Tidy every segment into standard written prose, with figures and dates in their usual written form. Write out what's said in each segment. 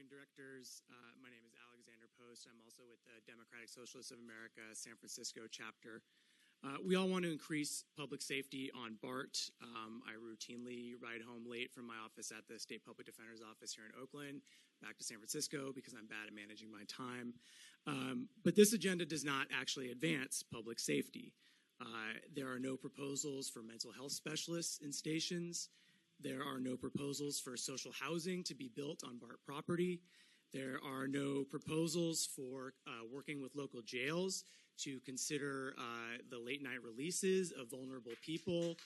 morning, directors. My name is Alexander Post. I'm also with the Democratic Socialists of America, San Francisco chapter. We all want to increase public safety on BART. I routinely ride home late from my office at the State Public Defender's Office here in Oakland, back to San Francisco because I'm bad at managing my time. But this agenda does not actually advance public safety. There are no proposals for mental health specialists in stations. There are no proposals for social housing to be built on BART property. There are no proposals for working with local jails to consider the late-night releases of vulnerable people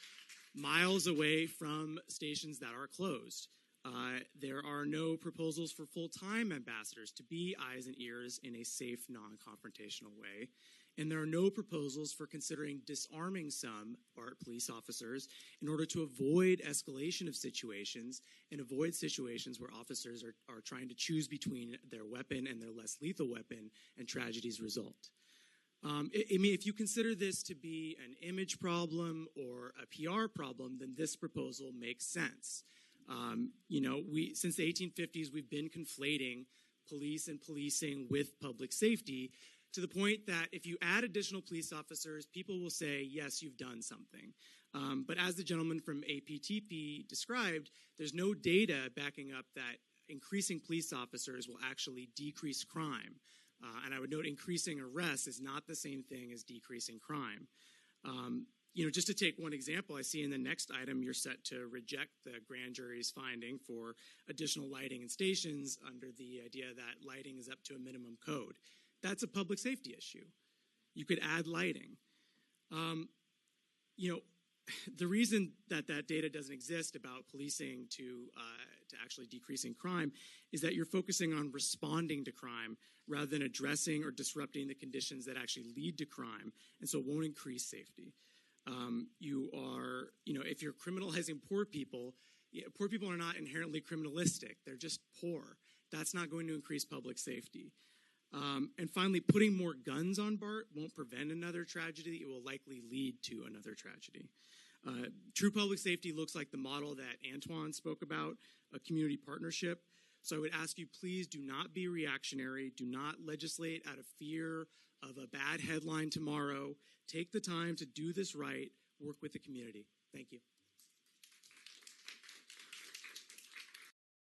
miles away from stations that are closed. There are no proposals for full-time ambassadors to be eyes and ears in a safe, non-confrontational way. And there are no proposals for considering disarming some BART police officers in order to avoid escalation of situations and avoid situations where officers are trying to choose between their weapon and their less lethal weapon and tragedies result. I mean, if you consider this to be an image problem or a PR problem, then this proposal makes sense. Since the 1850s, we've been conflating police and policing with public safety to the point that if you add additional police officers, people will say, yes, you've done something. But as the gentleman from APTP described, there's no data backing up that increasing police officers will actually decrease crime. And I would note increasing arrests is not the same thing as decreasing crime. Just to take one example, I see in the next item you're set to reject the grand jury's finding for additional lighting in stations under the idea that lighting is up to a minimum code. That's a public safety issue. You could add lighting. The reason that data doesn't exist about policing to actually decreasing crime is that you're focusing on responding to crime rather than addressing or disrupting the conditions that actually lead to crime, and so it won't increase safety. If you're criminalizing poor people are not inherently criminalistic. They're just poor. That's not going to increase public safety. And finally, putting more guns on BART won't prevent another tragedy. It will likely lead to another tragedy. True public safety looks like the model that Antoine spoke about, a community partnership. So I would ask you, please do not be reactionary. Do not legislate out of fear of a bad headline tomorrow. Take the time to do this right. Work with the community. Thank you.